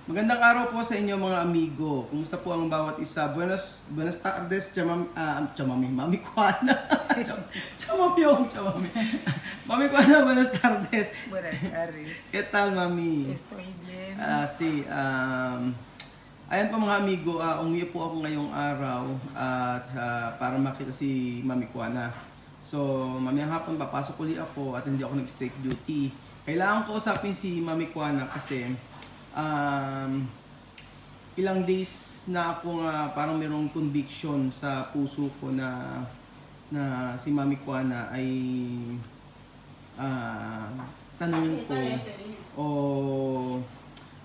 Magandang araw po sa inyo mga amigo. Kumusta po ang bawat isa? Buenas tardes, Mami Kuana. Chamami. Mami Kuana, buenas tardes. Buenas tardes. ¿Qué tal, mami? Estoy bien. Ayan po mga amigo, umiyo po ako ngayong araw at para makita si Mami Kuana. So, mamayang hapon papasok ulit ako at hindi ako nag-straight duty. Kailangan ko usapin si Mami Kuana kasi ilang days na ako parang mayroong conviction sa puso ko na si Mami Kuana ay tanungin ko o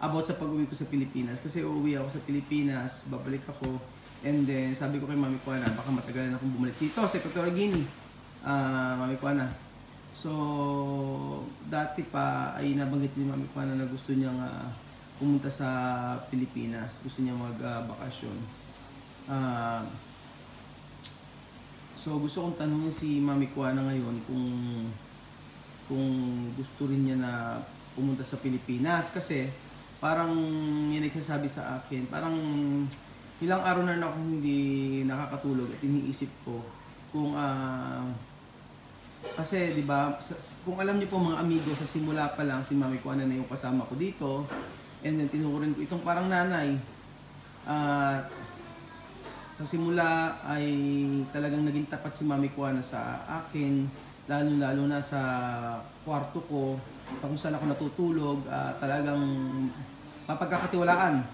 about sa pag-uwi ko sa Pilipinas. Kasi uuwi ako sa Pilipinas, babalik ako, and then sabi ko kay Mami Kuana, baka matagalan akong bumalik dito sa Equatorial Guinea, Mami Kuana. So, dati pa ay nabanggit ni Mami Kuana na gusto niyang pumunta sa Pilipinas, gusto niya mag-bakasyon. So gusto kong tanungin si Mami Kuana ngayon kung gusto rin niya na pumunta sa Pilipinas, kasi parang yan nagsasabi sa akin, parang ilang araw na ako hindi nakakatulog at iniisip ko kung kasi 'di ba, kung alam niyo po mga amigo, sa simula pa lang si Mami Kuana na yung kasama ko dito. And then tinukurin ko itong parang nanay. Sa simula ay talagang naging tapat si Mami Kuana sa akin, lalo na sa kwarto ko, kung saan ako natutulog, talagang mapagkakatiwalaan.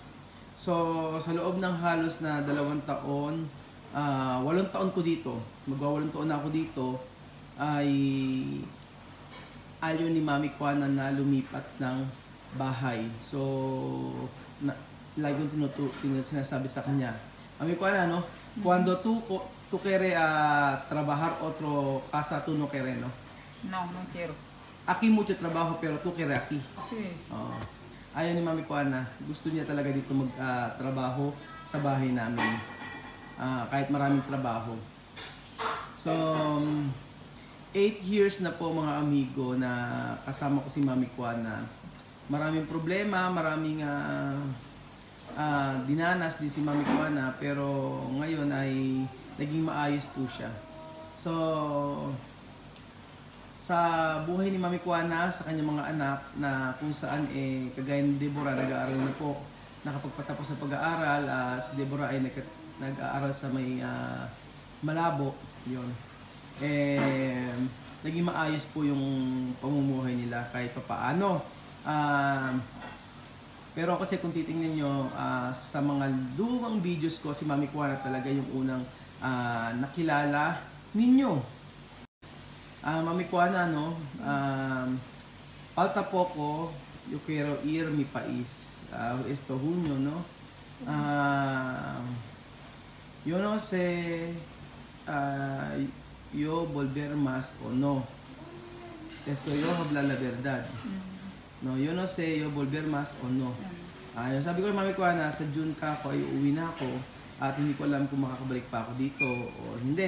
So sa loob ng halos na 2 taon, 8 taon ko dito, magwa 8 taon na ako dito, ay ayaw ni Mami Kuana na lumipat ng bahay. So, lagi kong sinasabi sa kanya, Mami Kuana, no? Cuando tú quieres trabajar otro casa, tú no quieres, no? No, no quiero. Aquí mucho trabajo, pero tú quieres aquí. Sí. Ayaw ni Mami Kuana, gusto niya talaga dito mag-trabaho sa bahay namin. Kahit maraming trabaho. So, 8 years na po mga amigo na kasama ko si Mami Kuana. Maraming problema, maraming dinanas din si Mami Kuana, pero ngayon ay naging maayos po siya. So, sa buhay ni Mami Kuana, sa kanyang mga anak, na kung saan kagaya ni Deborah, nag-aaral na po, nakapagpatapos sa pag-aaral, si Deborah ay nag-aaral sa may Malabo, yun. Naging maayos po yung pamumuhay nila kahit papaano. Pero kasi kung titingnan nyo, sa mga lumang videos ko, si Mami Kuana talaga yung unang nakilala ninyo. Mami Kuana, no? Falta poco, yo quiero ir mi país. Esto junio, no? Yo no sé yo volver más o no. Esto yo habla la verdad. No, yo no sé yo volver más o no. Sabi ko kay Mami Kuana, sa June ka ako ay uuwi na ako at hindi ko alam kung makakabalik pa ako dito o hindi.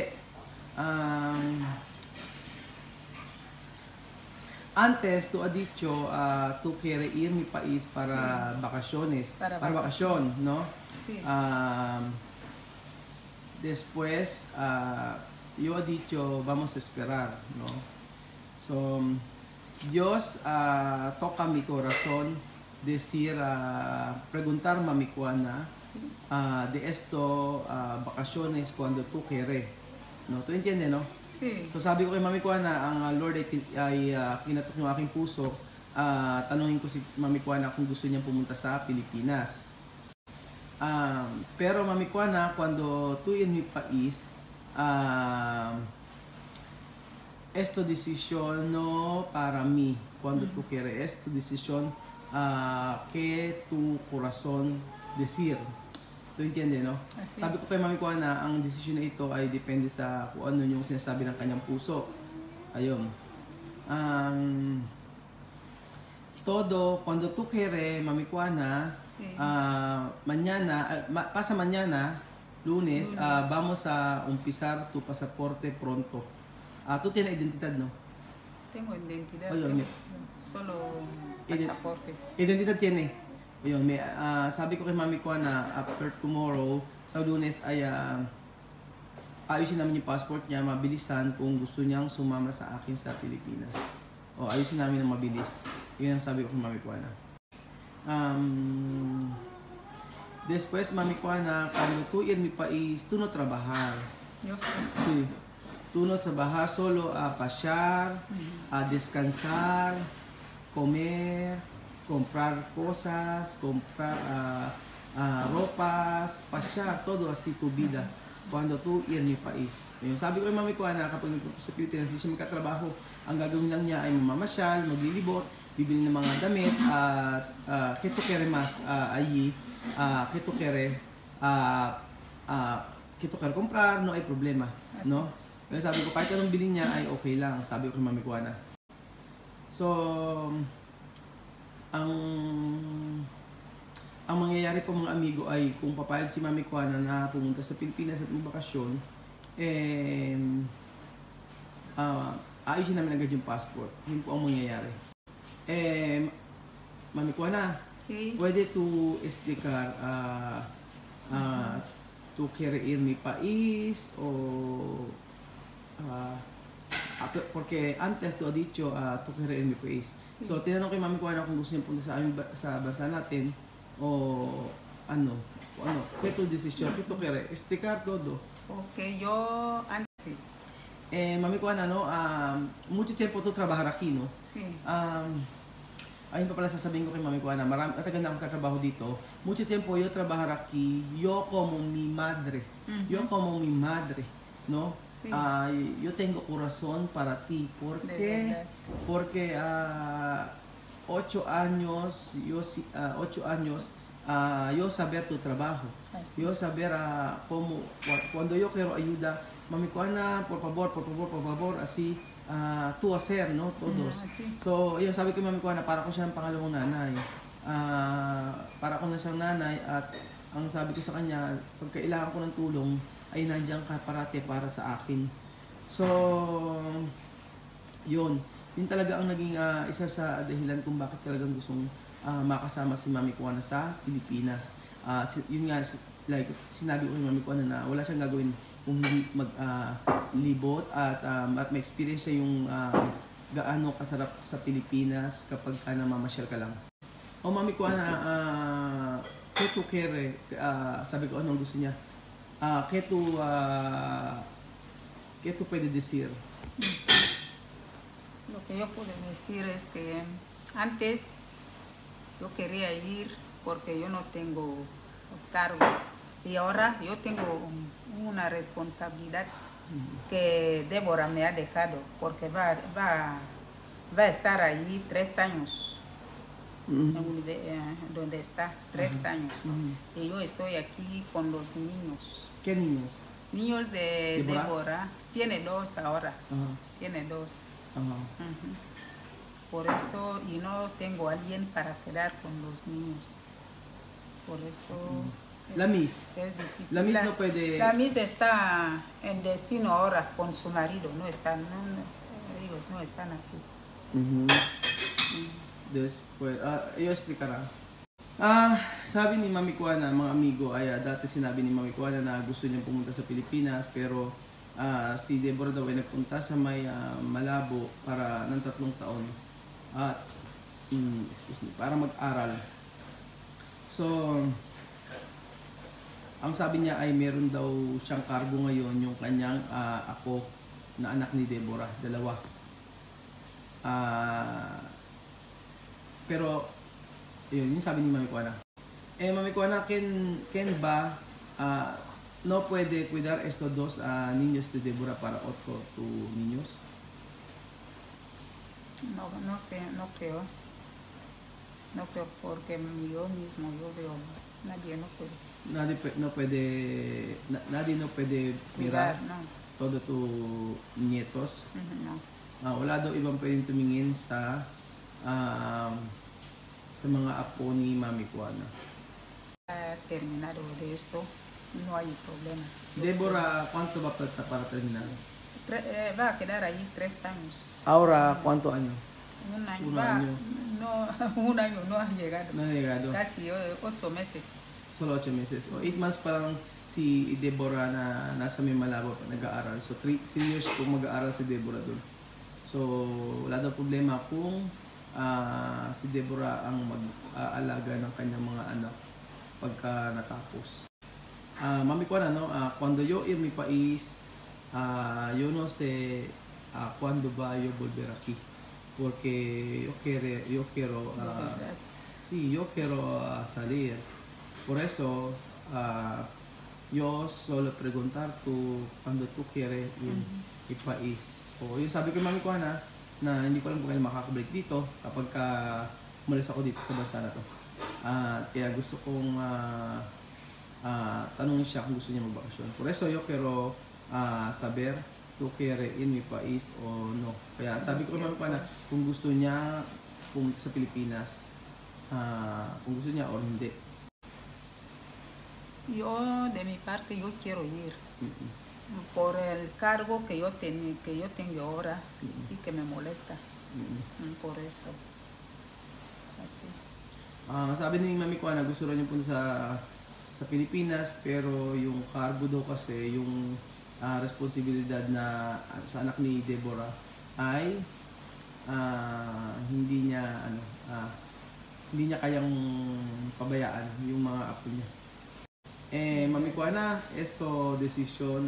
Antes tu ha dicho tu quiere ir mi país para vacaciones, para bakasyon, no? Sí. Después yo ha dicho vamos a esperar, no? So Dios toca mi corazón decir, preguntar Mami Kuana, Sí. De esto vacaciones cuando tú quieres, no? ¿Tú entiendes, no? Sí. So sabi ko kay Mami Kuana, ang Lord ay kinatok ng aking puso, tanungin ko si Mami Kuana kung gusto niya pumunta sa Pilipinas. Pero Mami Kuana, cuando tú en mi país, esto decisión no para mí, cuando tú quieres, esto decisión que tu corazón decir. ¿Tu entiendes, no? Así. Sabi ko kay Mami Kuana, ang desisyon na ito ay depende sa kung ano yung sinasabi ng kanyang puso. Ayun. Todo, cuando tú quieres, Mami Kuana, Sí. mañana, pasa mañana, lunes, vamos a umpizar tu pasaporte pronto. Tú tienes identidad, ¿no? Tengo identidad. Oye, tengo mira. solo Iden- pasaporte. Identidad tiene. Ayun, sabi ko kay Mami ko na after tomorrow, sa Lunes ay ayusin namin yung passport niya, mabilisan kung gusto niyang sumama sa akin sa Pilipinas. O ayusin namin ng mabilis. Yun ang sabi ko kay Mami ko na. Después, Mami ko na, cuando tú y en mi país, tú no trabajar. Yo sé. Sí. Tú no trabajar, solo a pasear, a descansar, comer, comprar cosas, comprar ropas, pasear, todo así tu vida. Cuando tú ir mi país. Yung sabi ko kay Mami ko na kapag sa Pilipinas, hindi siya magkatrabaho, ang gagawin lang niya ay mamamasyal, maglilibot, bibili ng mga damit, at que tú quieres más allí, que tú quieres comprar, no hay problema, no? Kaya sabi ko, kahit anong bilhin niya ay okay lang, sabi ko kay Mami Kuana. So, ang mangyayari po mga amigo ay kung papayag si Mami Kuana na pumunta sa Pilipinas at magbakasyon, ayusin namin agad yung passport. Yun po ang mangyayari. Mami Kuana, Sí. pwede to explicar tu querer ir mi país o porque antes tu ha dicho tu querer ir mi país. Sí. So tinanong kay Mami Kuana kung gusto niya punta sa aming sa bansa natin o ano, ¿qué tu decisión? ¿Qué tu quieres? Explicar todo. Porque yo antes sí. Mami Kuana, no, mucho tiempo tu trabajar aquí, no? Sí. Ayun pa pala sasabihin ko kay Mami Kuana, matagal na akong katrabaho dito. Mucho tiempo yo trabajar aquí, yo como mi madre. Yo como mi madre, ¿no? Sí. Yo tengo corazón para ti. ¿Por qué? Porque 8 años, yo saber tu trabajo. Así. Yo saber cómo, cuando yo quiero ayuda, Mami Kuana, por favor, así, tú hacer, ¿no? Todos. Así. So, yun, sabi ko Mami Kuana, para ko siyang pangalawang nanay. Para ko na siyang nanay at ang sabi ko sa kanya, pag kailangan ko ng tulong, ay nandiyan ka parate para sa akin. So, yun talaga ang naging isa sa dahilan kung bakit talagang gustong makasama si Mami Kuana sa Pilipinas. Yun nga, like sinabi ko kay Mami Kuana na wala siyang gagawin kung hindi maglibot at ma-experience siya yung gaano kasarap sa Pilipinas kapag namamasyal ka lang. O Mami Kuana, que tu quieres, sabi ko anong gusto niya. ¿Qué tú puedes decir? Lo que yo puedo decir es que antes yo quería ir porque yo no tengo cargo y ahora yo tengo una responsabilidad que Débora me ha dejado porque va a estar allí 3 años. Donde está 3 años y yo estoy aquí con los niños. ¿Qué niños? Niños de Débora. Tiene 2 ahora. Tiene 2. Por eso y no tengo alguien para quedar con los niños. Por eso La Miss. es difícil. La Miss no puede. La Miss está en destino ahora con su marido. No están, ellos no están aquí. Después, iyo explicará. Sabi ni Mami Kuana, mga amigo, ay dati sinabi ni Mami Kuana na gusto niyang pumunta sa Pilipinas pero si Deborah daw ay nagpunta sa may Malabo para ng 3 taon at para mag-aral. So, ang sabi niya ay meron daw siyang cargo ngayon yung kanyang ako na anak ni Deborah, 2. Pero, yun sabi ni Mami Kuana. Mami Kuana, ken ba no puede cuidar estos 2 niños de Deborah para 8 tu niños? No sé, no creo. No creo porque yo mismo yo veo, nadie no puede. Nadie no puede Cuidar, mirar no. todo tu nietos. No. Wala daw ibang pwedeng tumingin sa mga apo ni Mami Kuana. Terminado de esto, no hay problema. Deborah, ¿cuánto va para terminar? Va a quedar ahí 3 años. Ahora, ¿cuánto año? 1 año. Un Va, año. no, un año no ha llegado. No ha llegado. Casi 8 meses. Solo 8 meses. O 8 months pa lang si Deborah na nasa may Malabo pa nag-aaral. So 3 years po mag-aaral si Deborah doon. So wala daw problema kung si Deborah ang mag-aalaga ng kanyang mga anak pagka natapos. Mami ko na, no, cuando yo ir mi país, yo no sé cuándo va yo volver aquí, porque yo quiero sí, yo quiero salir. Por eso yo solo preguntar tú cuando tú quieres ir mi país. So, yung sabi ko mami ko na hindi ko alam kung kailan makakabalik dito kapag umalis ako dito sa bansa na to. Kaya gusto kong tanungin siya kung gusto niya magbakasyon. Por eso yo quiero saber tú quieres ir mi país o no. Kaya sabi ko naman pa na kung gusto niya pumunta sa Pilipinas, kung gusto niya o hindi. Yo, de mi parte, yo quiero ir. Por el cargo que yo tengo ahora, sí que me molesta. Por eso. Así. Sabi ni Mami ko na gusto rin niya punta sa Pilipinas, pero yung cargo daw kasi, yung responsibilidad na sa anak ni Deborah ay hindi niya kayang pabayaan yung mga apo niya. Mami ko na, esto desisyon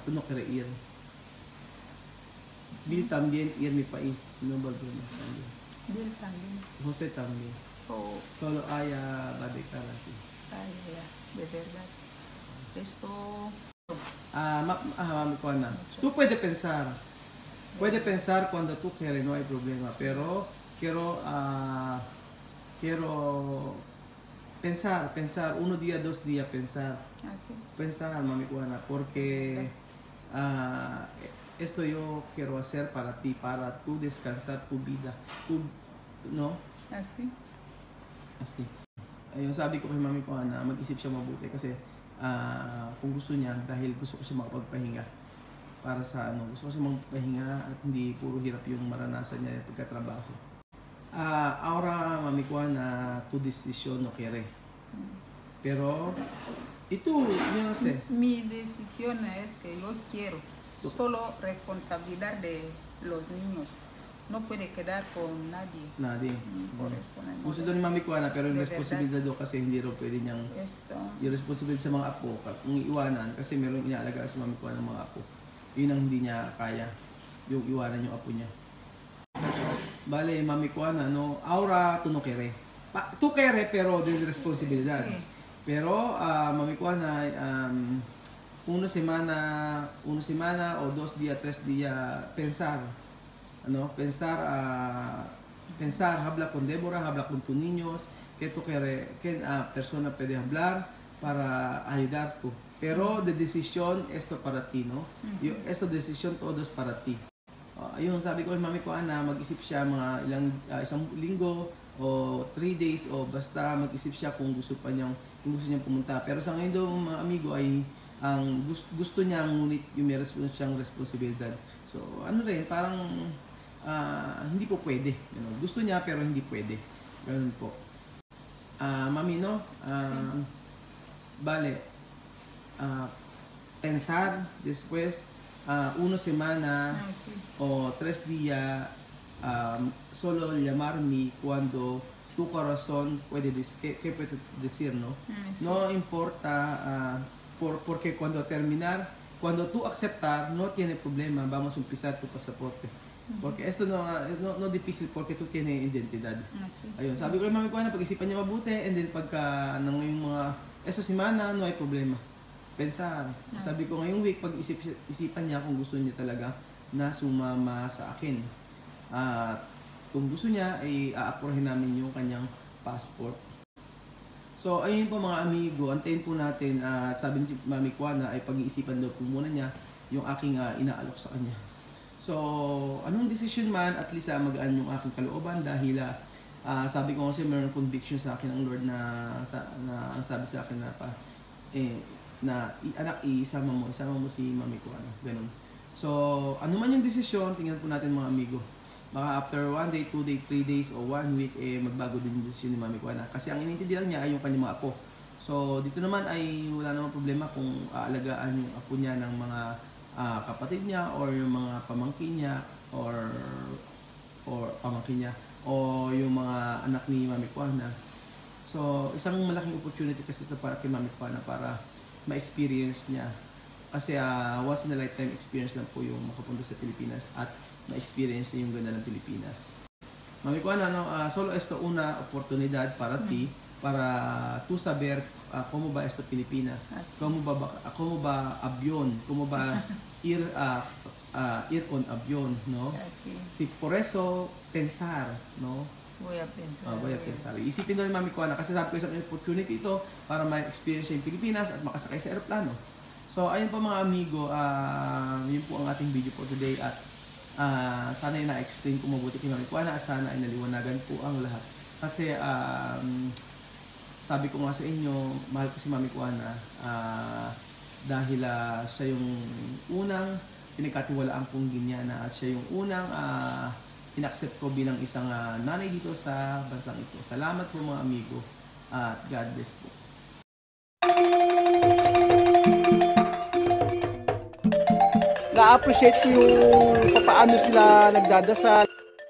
tú no quieres ir. Bill también ir mi país, no volvemos también. Bill también. José también. Oh. Solo haya va a dejar aquí. Ay, de verdad. Esto. Mami ko na. Tú puedes pensar cuando tú quieres, no hay problema, pero quiero pensar, 1 día, 2 días, pensar. Así. Pensar, mami ko na, porque esto yo quiero hacer para ti, para tú descansar tu vida. Tú, no? Así. Así. Ayun, sabi ko kay mami ko na mag-isip siya mabuti kasi kung gusto niya, dahil gusto ko siya makapagpahinga para sa gusto ko siya magpahinga at hindi puro hirap yung maranasan niya pagkatrabaho. Ahora mami ko na tu decisión no quiere. Pero ito, yo no sé. Mi decisión es que yo quiero solo responsabilidad de los niños. No puede quedar con nadie. Nadie. Por eso gusto doon ni mami ko na, pero yung responsibilidad doon kasi hindi rin pwede niyang yung responsibilidad sa mga apo kung iwanan kasi meron inaalagaan sa mami ko ng mga apo. Yun ang hindi niya kaya, yung iwanan yung apo niya. Bale, mami ko na, no, ahora tú no quieres. Tú quieres pero de responsibilidad. Sí. Pero mami ko na una semana o 2 días, 3 días pensar. Pensar, habla con Deborah, habla con tus niños, que tú quieres, que persona puede hablar para ayudarte. Pero de decisión, esto para ti, no? Esto decisión todos para ti. Ayun, sabi ko kay mami ko na mag-isip siya mga isang linggo o 3 days o basta mag-isip siya kung gusto niyang pumunta. Pero sa ngayon daw mga amigo ay ang gusto niya ngunit yung meron siyang responsibilidad. So rin, parang hindi po pwede. Gusto niya pero hindi pwede. Ganun po. Mami, no? Vale. Pensar después 1 semana o 3 días solo llamarme cuando tu corazón puede decir, ¿qué puede decir, no? No importa porque cuando tú aceptar no tiene problema, vamos a empezar tu pasaporte. Porque esto no difícil porque tú tienes identidad. Ayun, sabi ko kay mami ko na pag-isipan niya mabuti and then pagka nang yung mga esa semana no hay problema. Pensar. Sabi ko ngayong week pag-isipan niya kung gusto niya talaga na sumama sa akin. Kung gusto niya ay aaprohin namin yung kanyang passport. So ayun po mga amigo, antayin po natin at sabi ni Mami Kuana ay pag-iisipan daw po muna niya yung aking inaalok sa kanya. So anong decision man, at least magaan yung aking kalooban dahil sabi ko kasi mayroon conviction sa akin ng Lord na sabi sa akin na anak isama mo si Mami Kuana. Ganun. So ano man yung desisyon, tingnan po natin mga amigo. baka after 1 day, 2 day, 3 days o 1 week magbago din yung desisyon ni Mami Kuana kasi ang iniintindihan niya ay yung kanyang mga apo. So dito naman ay wala namang problema kung aalagaan yung apo niya ng mga kapatid niya or yung mga pamangkin niya or pamangkin niya o yung mga anak ni Mami Kuana. So isang malaking opportunity kasi ito para kay Mami Kuana para ma-experience niya. Kasi once in a lifetime experience lang po yung makapunta sa Pilipinas at ma-experience niya yung ganda ng Pilipinas. Mami Kuana, solo esto una oportunidad para ti para tu saber cómo va esto Pilipinas. Cómo ba avión, cómo ba ir con avión, ¿no? Si por eso pensar, ¿no? Voy a pensar. Voy a pensar. Isipin doon ni Mami Kuana kasi sabi ko isang opportunity ito para ma-experience yung Pilipinas at makasakay sa aeroplano. So ayun po mga amigo, yun po ang ating video for today at sana ay na-explain ko mabuti kay Mami Kuana at sana ay naliwanagan po ang lahat. Kasi sabi ko nga sa inyo, mahal ko si Mami Kuana dahil siya yung unang pinagkatiwalaan kong ginyana at siya yung unang in-accept ko bilang isang nanay dito sa bansang ito. Salamat po mga amigo at God bless po. Na-appreciate ko yung paano sila nagdadasal.